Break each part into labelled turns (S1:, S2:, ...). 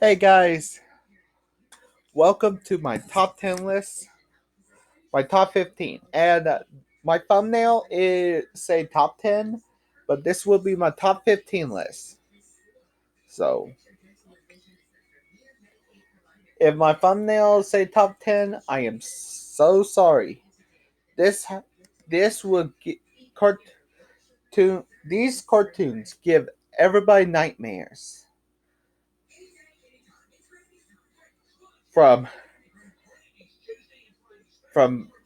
S1: Hey guys, welcome to my top 10 list, my top 15. And my thumbnail is say top 10, but this will be my top 15 list. So, if my thumbnail say top 10, I am so sorry. This this will get these cartoons give everybody nightmares from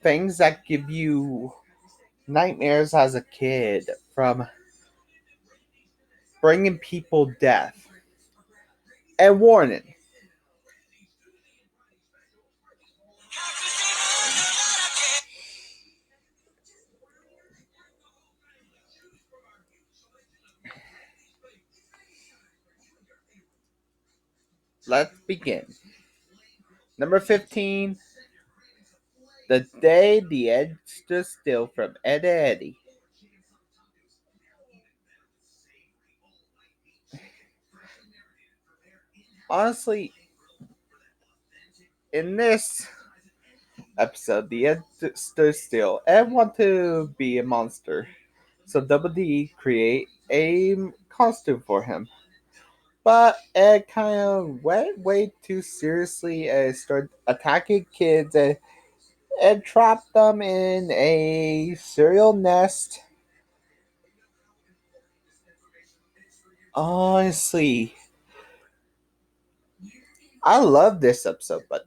S1: things that give you nightmares as a kid, from bringing people death. And warning, let's begin. Number 15, The Day the Edge Stood Still from Ed Eddie. Honestly, in this episode, the Ed stood still and wanted to be a monster. So Double D create a costume for him. But Ed kind of went way too seriously and started attacking kids and trapped them in a cereal nest. Honestly, I love this episode, but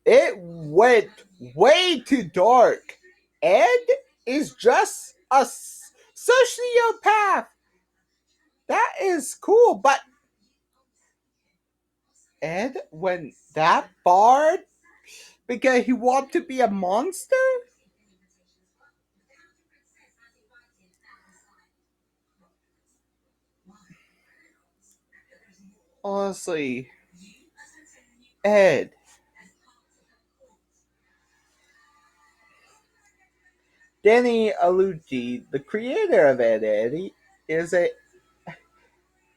S1: it went way too dark. Ed is just a sociopath. That is cool, but Ed went that far because he wanted to be a monster? Honestly, Ed. Danny Alucci, the creator of Ed Eddie, is a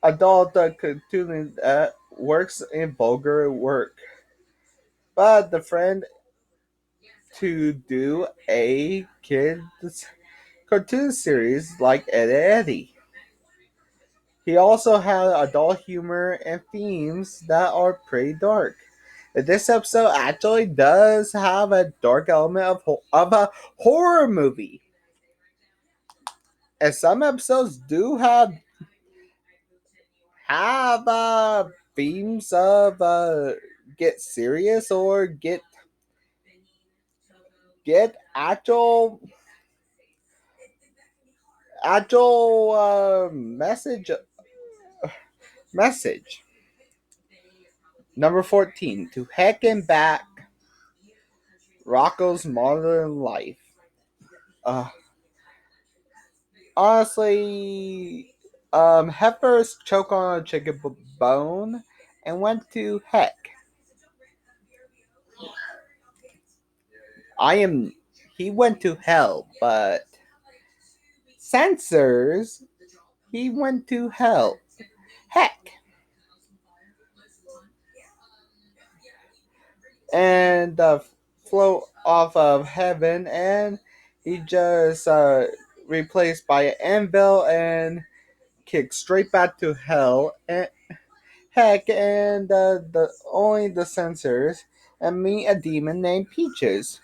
S1: adult cartoonist that works in vulgar work. But the friend to do a kids cartoon series like Ed, Eddie. He also had adult humor and themes that are pretty dark. This episode actually does have a dark element of a horror movie. And some episodes do have themes of get serious or get actual message. Number 14, To Heck and Back, Rocco's Modern Life. Uh, honestly, Heifers choke on a chicken bone and went to heck. I am. He went to hell, but censors. He went to hell. Heck. And float off of heaven, and he just replaced by an anvil and kicked straight back to hell. And heck, and the only the censors and meet a demon named Peaches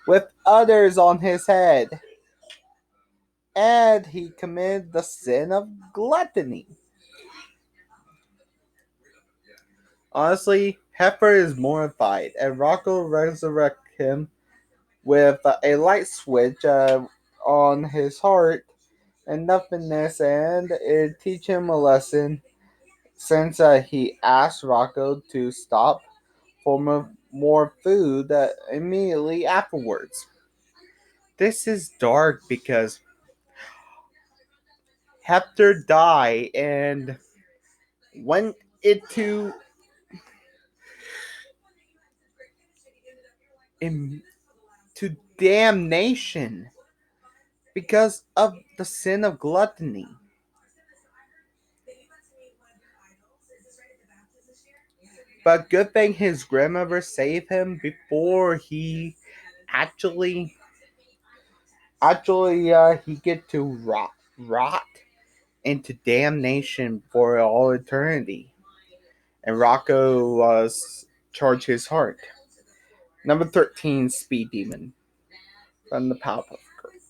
S1: with others on his head, and he committed the sin of gluttony. Honestly, Heifer is mortified, and Rocco resurrects him with a light switch on his heart and nothingness, and it teach him a lesson since he asked Rocco to stop for more food immediately afterwards. This is dark because Hector died and went into into damnation because of the sin of gluttony. But good thing his grandmother saved him before he actually he get to rot into damnation for all eternity. And Rocco was charged his heart. Number 13, Speed Demon from the Powerpuff Girls.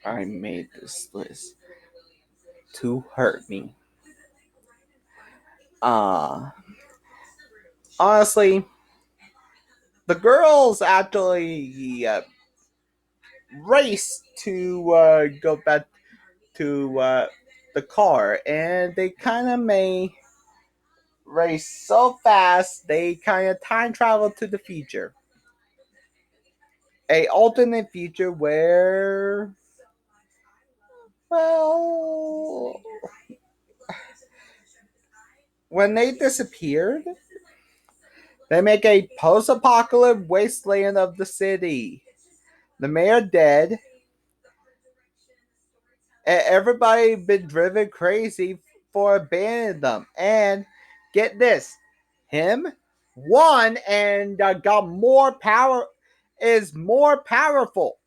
S1: I made this list to hurt me. Uh Honestly, the girls actually race to go back to the car, and they kind of may race so fast they kind of time travel to the future, a alternate future where, well, when they disappeared, they make a post-apocalyptic wasteland of the city. The mayor dead, and everybody been driven crazy for abandoning them. And get this, him won and got more power, is more powerful,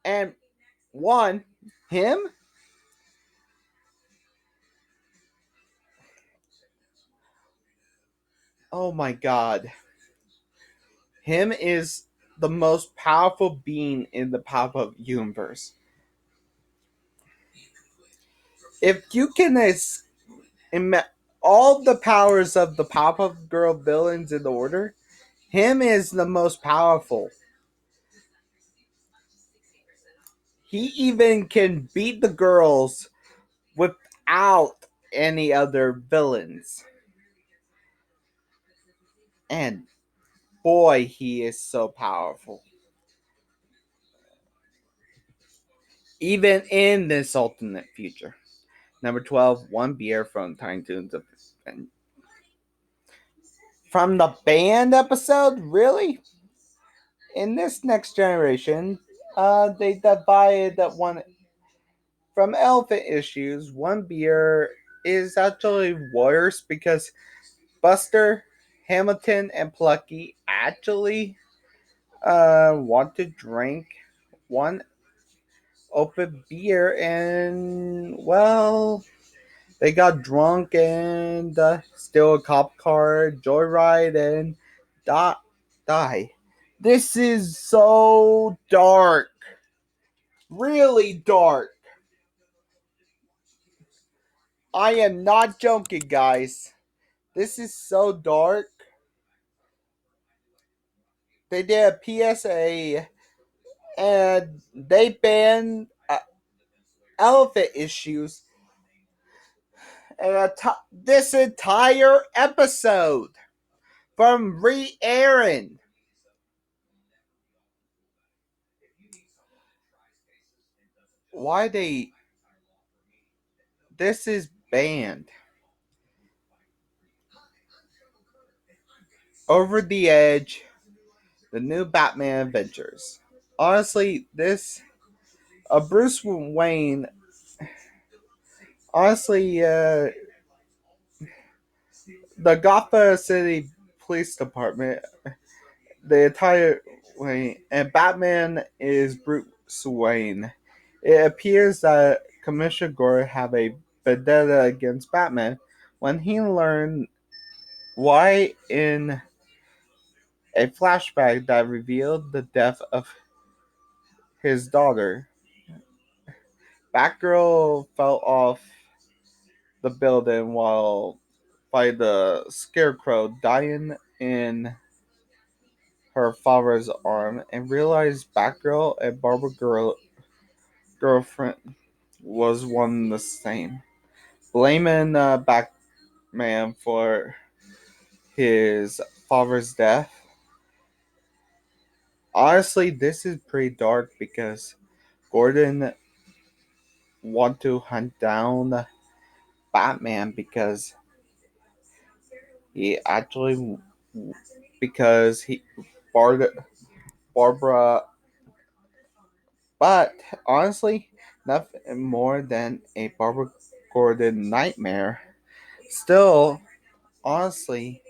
S1: and won him. Oh my god, him is the most powerful being in the Powerpuff universe. If you can all the powers of the Powerpuff Girl villains in the order, him is the most powerful. He even can beat the girls without any other villains. And boy, he is so powerful. Even in this alternate future. Number 12, One Beer from Tiny Toons of from the band episode? Really? In this next generation, they divided that one from elephant issues. One Beer is actually worse because Buster, Hamilton, and Plucky actually want to drink one open beer, and well, they got drunk and steal a cop car, joyride, and die. This is so dark, really dark. I am not joking, guys. This is so dark. They did a PSA and they banned elephant issues this entire episode from re-airing. Why they? This is banned. Over the Edge, the new Batman Adventures. Honestly, this Bruce Wayne. Honestly, the Gotham City Police Department, the entire way, and Batman is Bruce Wayne. It appears that Commissioner Gordon have a vendetta against Batman when he learned why in a flashback that revealed the death of his daughter. Batgirl fell off the building while by the Scarecrow dying in her father's arm and realized Batgirl and Barbara girlfriend was one and the same. Blaming Batman for his father's death. Honestly, this is pretty dark because Gordon want to hunt down Batman he actually because he Barbara. But honestly, nothing more than a Barbara Gordon nightmare. Still, honestly,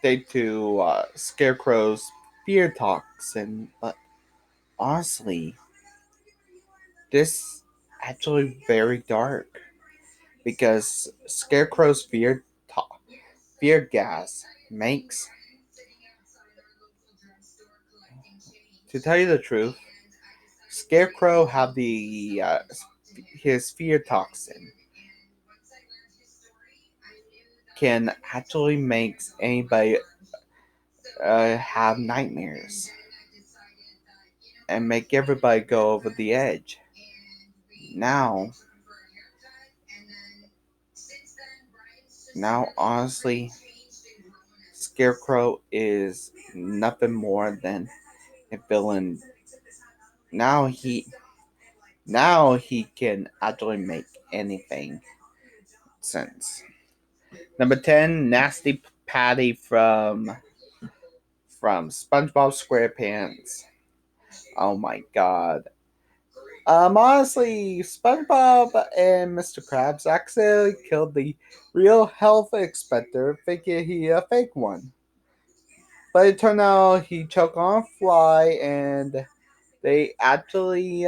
S1: they to Scarecrow's fear toxin, but honestly, this actually very dark because Scarecrow's fear gas makes, to tell you the truth, Scarecrow have the his fear toxin can actually make anybody have nightmares and make everybody go over the edge. Now, honestly, Scarecrow is nothing more than a villain. Now he can actually make anything sense. Number 10, Nasty Patty from SpongeBob SquarePants. Oh my god. Honestly, SpongeBob and Mr. Krabs accidentally killed the real health inspector, thinking he a fake one. But it turned out he choked on a fly, and they actually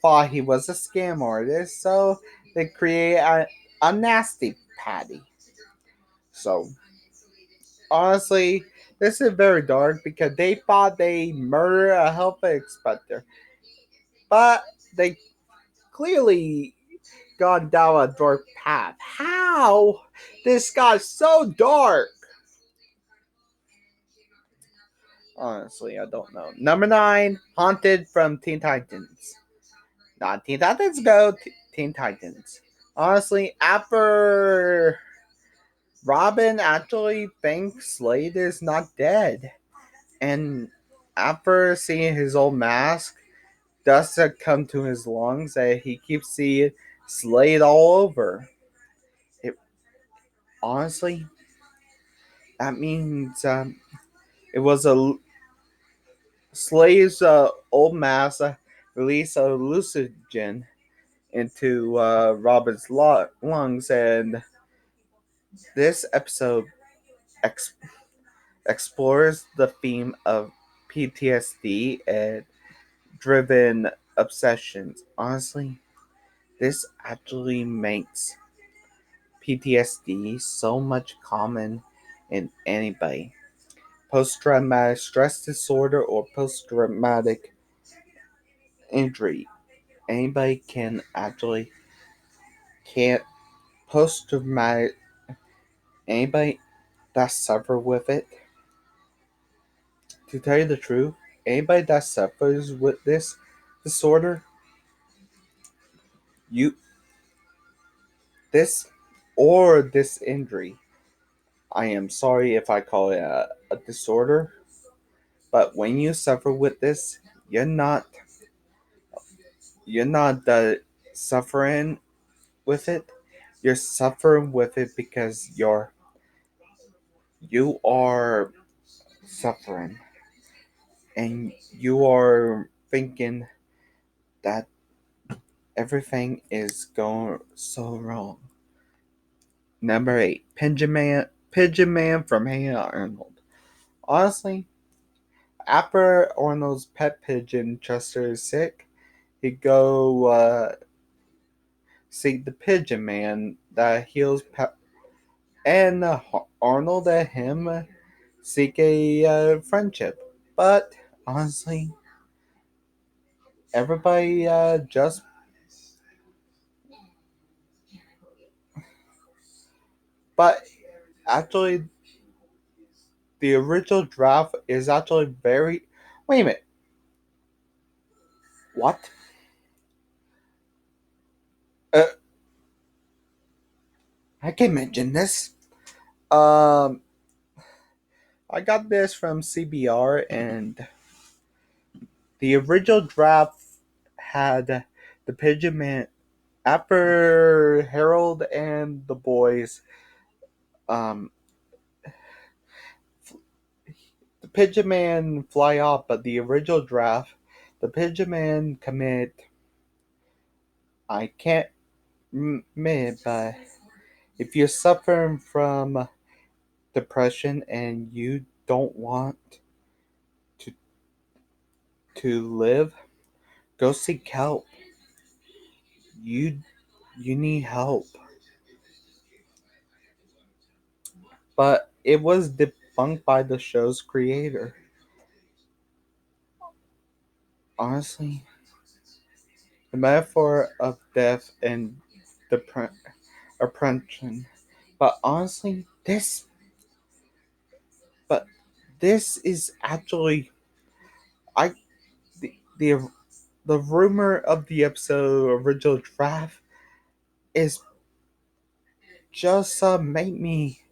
S1: thought he was a scam artist, so they created a nasty patty. So honestly, this is very dark because they thought they murdered a health inspector, but they clearly gone down a dark path. How this got so dark? Honestly, I don't know. Number 9, Haunted from Teen Titans. Not Teen Titans Go, Teen Titans. Honestly, after Robin actually thinks Slade is not dead, and after seeing his old mask, dust had come to his lungs, and he keeps seeing Slade all over. It honestly, that means it was a Slade's old mask released a hallucinogen into Robin's lungs, and this episode ex- explores the theme of PTSD and driven obsessions. Honestly, this actually makes PTSD so much common in anybody. Post traumatic stress disorder or post traumatic injury. Anybody can actually can't post traumatic anybody that suffer with it. To tell you the truth, anybody that suffers with this disorder, you this or this injury, I am sorry if I call it a disorder, but when you suffer with this, you're not suffering with it. You're suffering with it because you are suffering and you are thinking that everything is going so wrong. Number 8, Pigeon Man from Hey Arnold. Honestly, after Arnold's pet pigeon Chester is sick, he go see the Pigeon Man that heals pet, and Arnold and him seek a friendship. But honestly, everybody just. But actually, the original draft is actually very. Wait a minute. What? Uh, I can mention this. Um, I got this from CBR, and the original draft had the Pigeon Man after Harold and the boys. Um, the Pigeon Man fly off, but the original draft The Pigeon Man commit. I can't admit, but if you're suffering from depression and you don't want to live, go seek help. You you need help. But it was debunked by the show's creator. Honestly, the metaphor of death and oppression. But honestly, but this is actually I the the rumor of the episode original draft is just made me.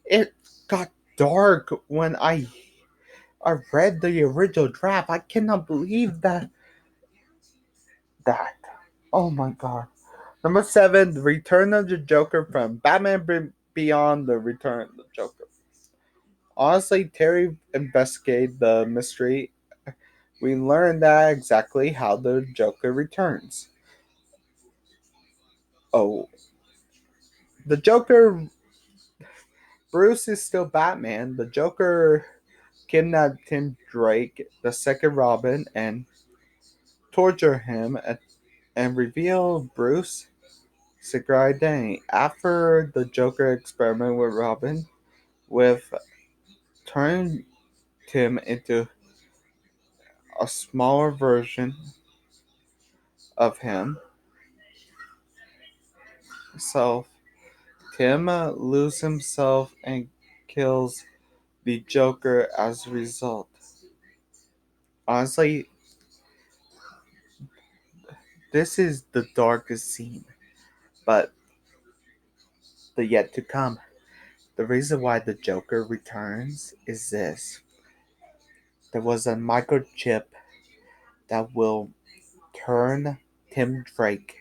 S1: It got dark when I read the original draft. I cannot believe that. Oh my god. Number 7, The Return of the Joker from Batman Beyond The Return of the Joker. Honestly, Terry investigated the mystery. We learned that exactly how the Joker returns. Oh, the Joker, Bruce is still Batman. The Joker kidnapped Tim Drake, the second Robin, and torture him and reveal Bruce secret identity. After the Joker experiment with Robin, with turning Tim into a smaller version of himself, Tim loses himself and kills the Joker as a result. Honestly, this is the darkest scene, but the yet to come. The reason why the Joker returns is this. There was a microchip that will turn Tim Drake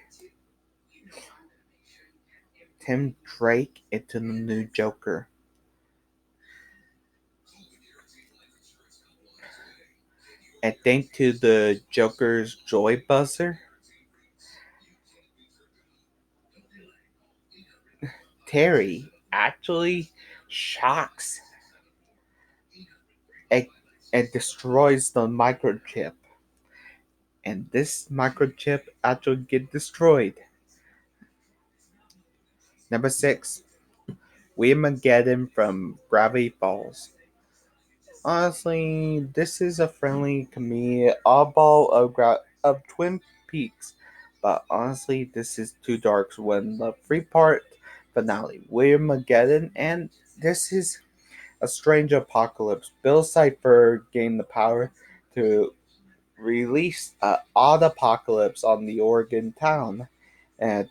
S1: into the new Joker. And thanks to the Joker's joy buzzer, Terry actually shocks and, and destroys the microchip. And this microchip actually get destroyed. Number 6, Mageddon from Gravity Falls. Honestly, this is a friendly comedy oddball of Twin Peaks. But honestly, this is too dark when the 3-part finale. Mageddon, and this is a strange apocalypse. Bill Cipher gained the power to release an odd apocalypse on the Oregon town and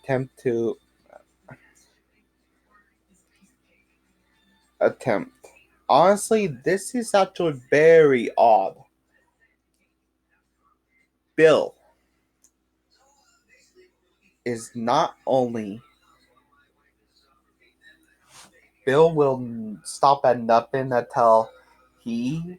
S1: attempt. Honestly, this is actually very odd. Bill is not only Bill will stop at nothing until he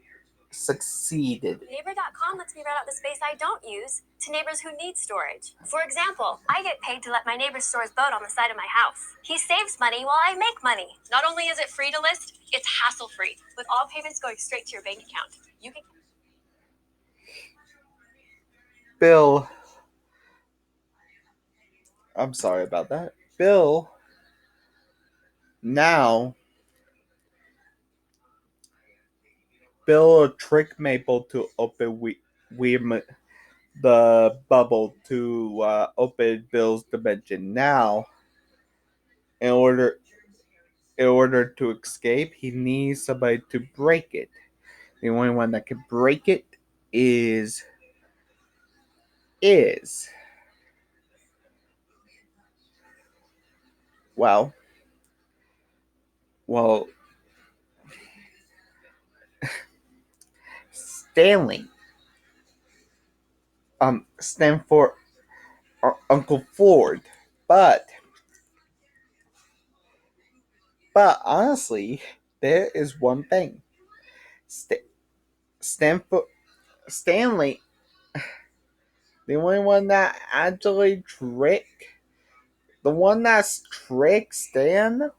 S1: succeeded.
S2: Neighbor.com lets me rent out the space I don't use to neighbors who need storage. For example, I get paid to let my neighbor store his boat on the side of my house. He saves money while I make money. Not only is it free to list, it's hassle-free, with all payments going straight to your bank account. You can
S1: Bill, I'm sorry about that. Now, Bill tricked Maple to open the bubble to open Bill's dimension. Now, in order to escape, he needs somebody to break it. The only one that can break it is is well well Stanley. Stand for Uncle Ford. But honestly, there is one thing. Stanford Stanley The only one that actually the one that's tricked Stan,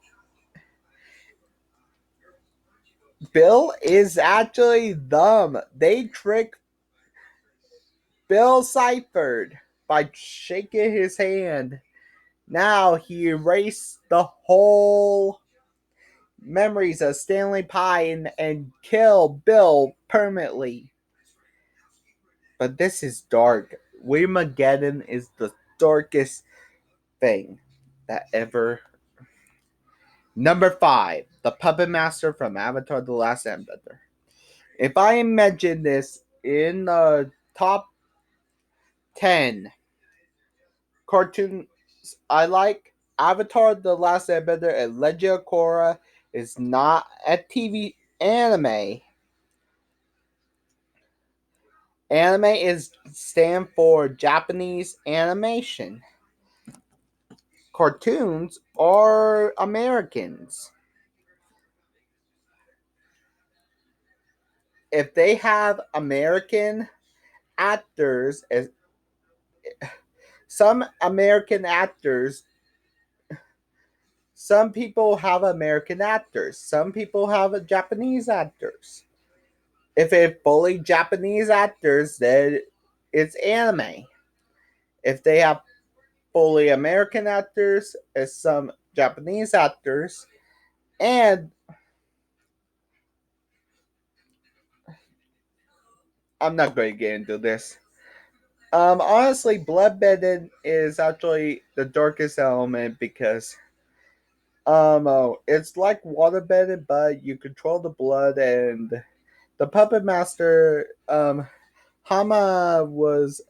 S1: Bill, is actually them. They trick Bill Seifert by shaking his hand. Now he erased the whole memories of Stanley Pie and kill Bill permanently. But this is dark. Wemageddon is the darkest thing that ever. Number 5, the Puppet Master from Avatar The Last Airbender. If I mention this in the top 10 cartoons I like, Avatar The Last Airbender and Legend of Korra is not a TV anime. Anime is stand for Japanese animation. Cartoons are Americans. If they have American actors, as some American actors, some people have American actors, some people have Japanese actors. If it's fully Japanese actors, then it's anime. If they have fully American actors, it's some Japanese actors, and I'm not going to get into this. Honestly, Bloodbending is actually the darkest element because it's like waterbending, but you control the blood, and the puppet master Hama was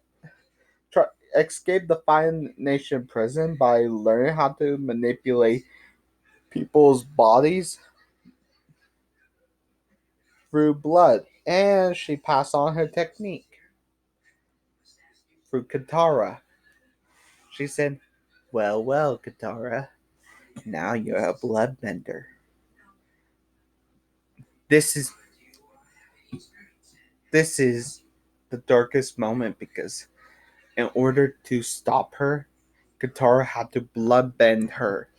S1: escaped the Fire Nation prison by learning how to manipulate people's bodies through blood, and she passed on her technique through Katara. She said, "Well, well, Katara, now you're a bloodbender." This is this is the darkest moment because in order to stop her, Katara had to bloodbend her.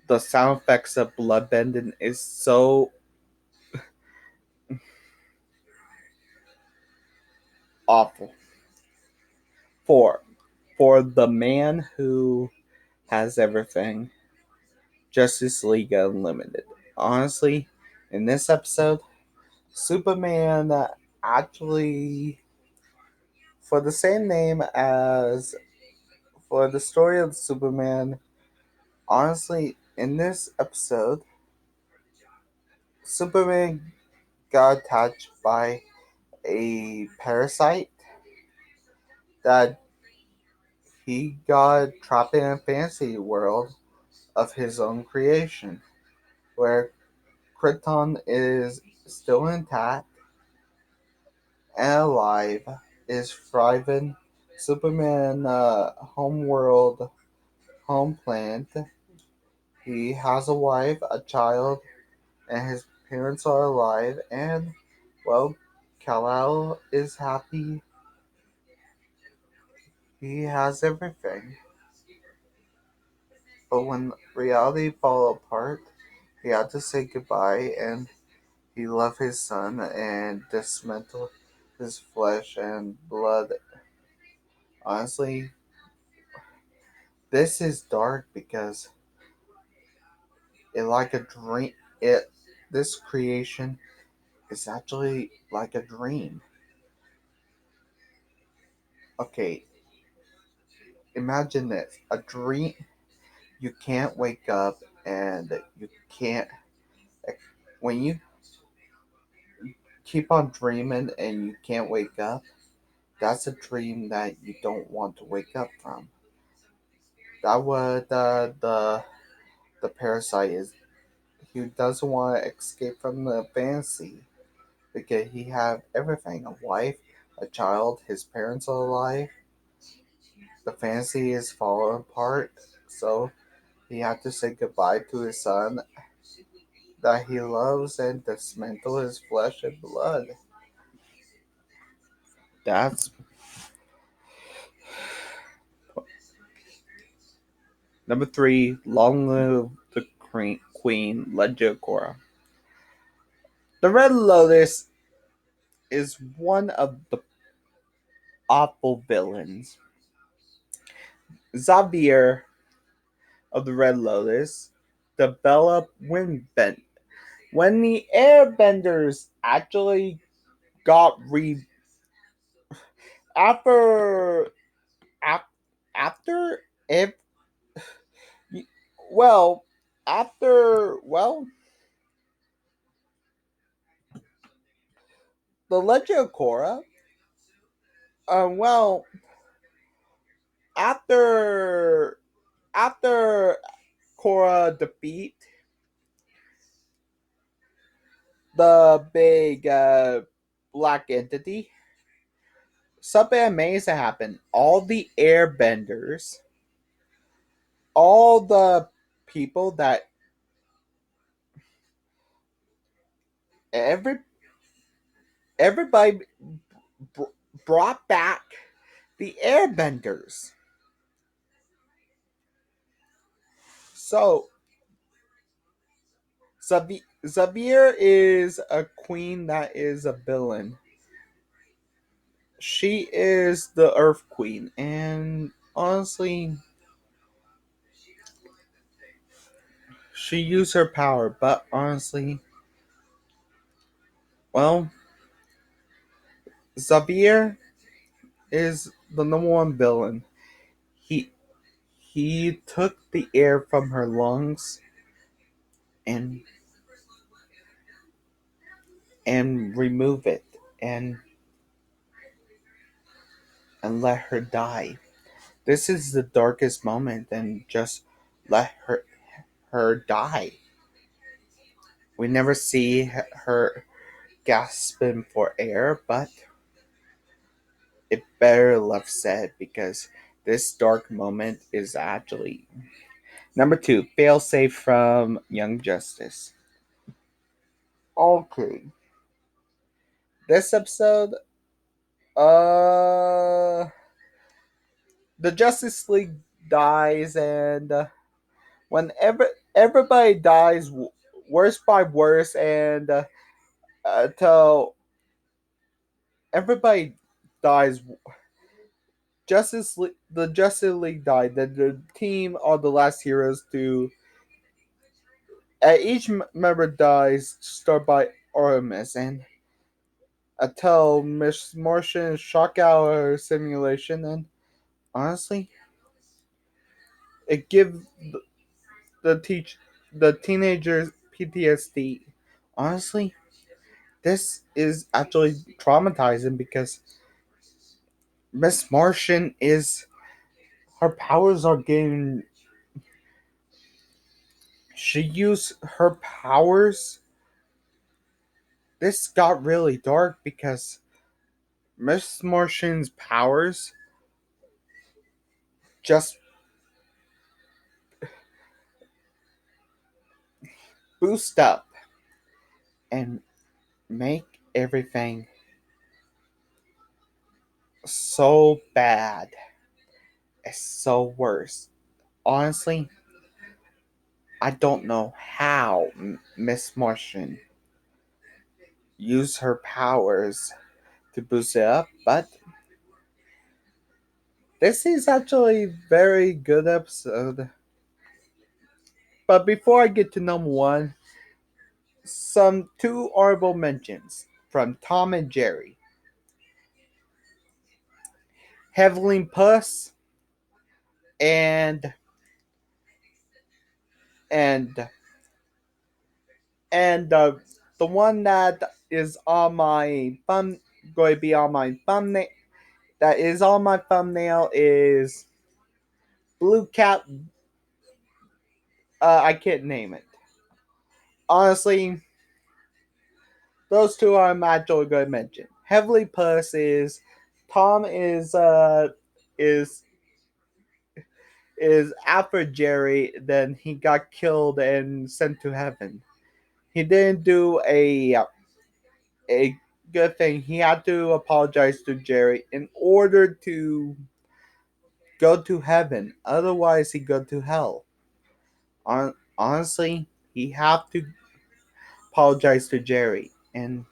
S1: The sound effects of bloodbending is so awful. For for the man who has everything, Justice League Unlimited. Honestly, in this episode, Superman actually, for the same name as for the story of Superman, honestly, in this episode, Superman got touched by a parasite that he got trapped in a fantasy world of his own creation, where Krypton is still intact and alive, is thriving. Superman, home world, home planet. He has a wife, a child, and his parents are alive. And well, Kal-El is happy. He has everything. But when reality fell apart, he had to say goodbye, and he left his son and dismantled his flesh and blood. Honestly, this is dark because it like a dream. It this creation is actually like a dream. Okay, imagine this: a dream. You can't wake up, and you can't. When you keep on dreaming and you can't wake up, that's a dream that you don't want to wake up from. That what the parasite is. He doesn't want to escape from the fantasy because he have everything: a wife, a child, his parents are alive. The fantasy is falling apart, so he had to say goodbye to his son that he loves and dismantle his flesh and blood. That's Number three, Long Live the Queen, Legend of Korra. The Red Lotus is one of the awful villains. Xavier of the Red Lotus developed Windbend. When the Airbenders actually got after af- after if well after the Legend of Korra, well after after Korra defeat the big black entity, something amazing happened. All the Airbenders, all the people that every everybody br- brought back the Airbenders. So Xavier is a queen that is a villain. She is the Earth Queen, and honestly, she used her power. But honestly, well, Xavier is the number one villain. He he took the air from her lungs and remove it and let her die. This is the darkest moment, and just let her die. We never see her gasping for air, but it better left said because this dark moment is actually number two. Failsafe from Young Justice. Okay, this episode, uh, the Justice League dies, and whenever everybody dies, worse by worse, and till everybody dies. The Justice League died. Then the team are the last heroes to. Each member dies, start by Artemis, and until Miss Martian shock out her simulation, and honestly, it gives the teach the teenagers PTSD. Honestly, this is actually traumatizing because Miss Martian is her powers are getting. She used her powers. This got really dark because Miss Martian's powers just boost up and make everything so bad. It's so worse. Honestly, I don't know how Miss Martian used her powers to boost it up, but this is actually a very good episode. But before I get to number one, some two honorable mentions from Tom and Jerry. Heavenly Puss and and the one that is on my thumb going to be on my thumbnail that is on my thumbnail is Blue Cat. I can't name it. Honestly, those two are actually going to mention. Heavenly Puss is Tom is is after Jerry, then he got killed and sent to heaven. He didn't do a good thing. He had to apologize to Jerry in order to go to heaven. Otherwise, he go to hell. Honestly, he have to apologize to Jerry, and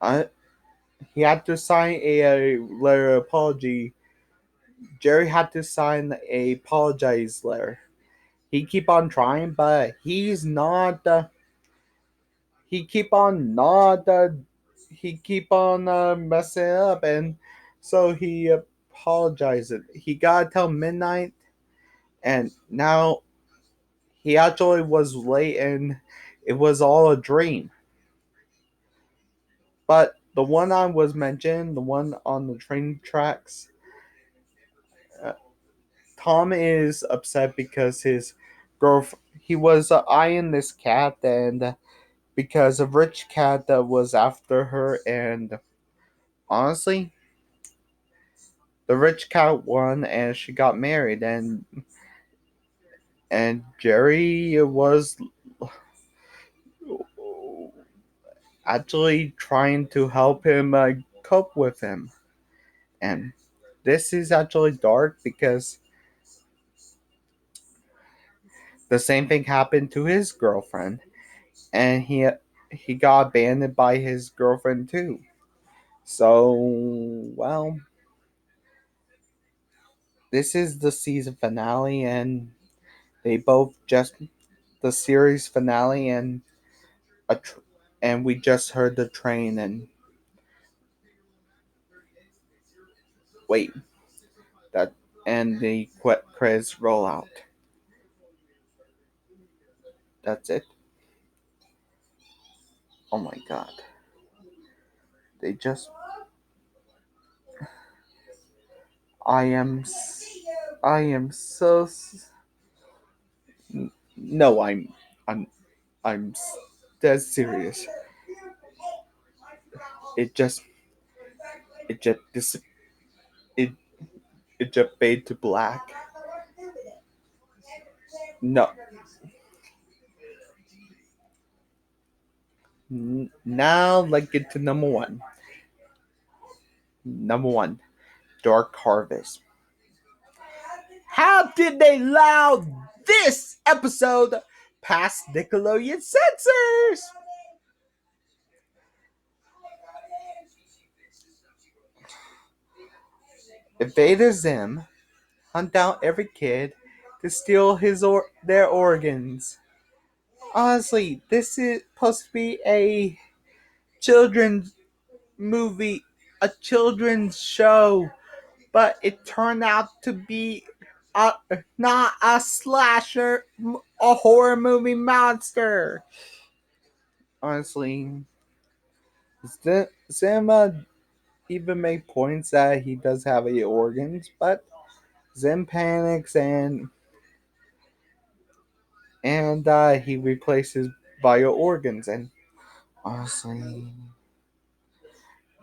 S1: uh, he had to sign a letter of apology. Jerry had to sign a apologize letter. He keep on trying, but he's not. He keep on not. He keep on messing up, and so he apologized. He got till midnight, and now he actually was late, and it was all a dream. But the one I was mentioned, the one on the train tracks, uh, Tom is upset because his girlfriend. He was eyeing this cat, and because a rich cat that was after her, and honestly, the rich cat won, and she got married, and Jerry was actually trying to help him cope with him, and this is actually dark because the same thing happened to his girlfriend, and he got abandoned by his girlfriend too. So, well, this is the season finale, and they both just the series finale, and a tr- and we just heard the train and wait that and the credits roll out. That's it. Oh my god, they just I am I am so no I'm I'm dead serious. It just it just it it just fade to black. No, now let's get to number one. Number one, Dark Harvest. How did they allow this episode past Nickelodeon censors? Invader Zim hunt down every kid to steal their organs. Honestly, this is supposed to be a children's movie, a children's show, but it turned out to be a, not a slasher, a horror movie monster. Honestly, Zim even made points that he does have the organs, but Zim panics and he replaces bio organs. And honestly,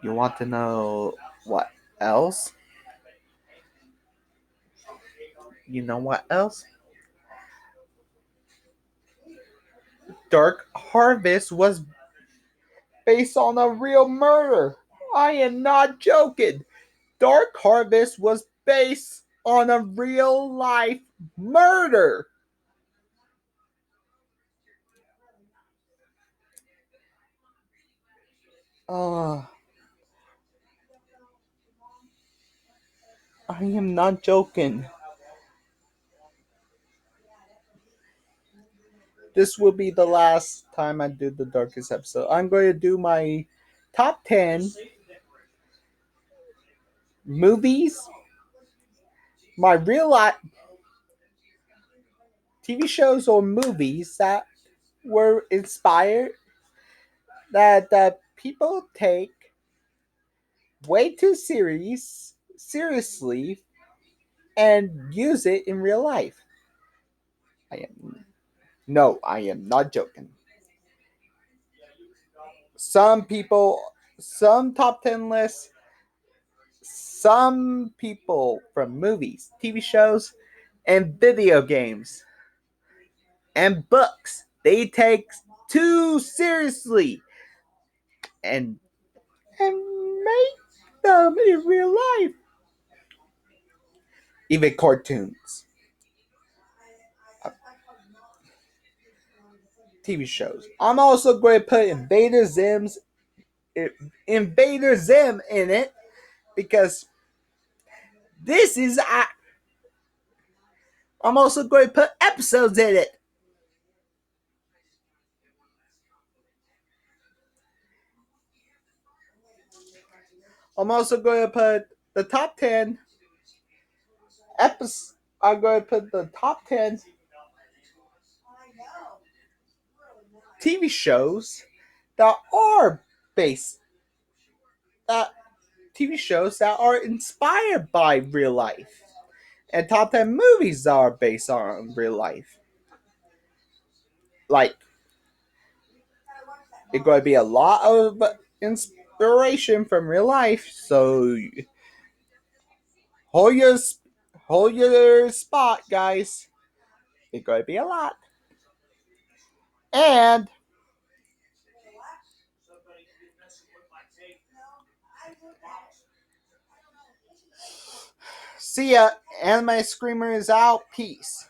S1: you want to know what else? You know what else? Dark Harvest was based on a real murder. I am not joking. Dark Harvest was based on a real life murder. Uh, I am not joking. This will be the last time I do the darkest episode. I'm going to do my top 10 movies, my real life TV shows or movies that were inspired that people take way too seriously and use it in real life. I am no, I am not joking. Some people, some top 10 lists, some people from movies, TV shows, and video games and books they take too seriously and and make them in real life. even cartoons, TV shows. I'm also going to put Invader Zim in it because this is. I'm also going to put episodes in it. I'm also going to put the top 10 episodes. I'm going to put the top 10 TV shows that are based that TV shows that are inspired by real life, and top 10 movies that are based on real life. Like, it's going to be a lot of inspiration from real life, so hold your hold your spot, guys. It's going to be a lot. And see ya. Anime Screamer is out. Peace.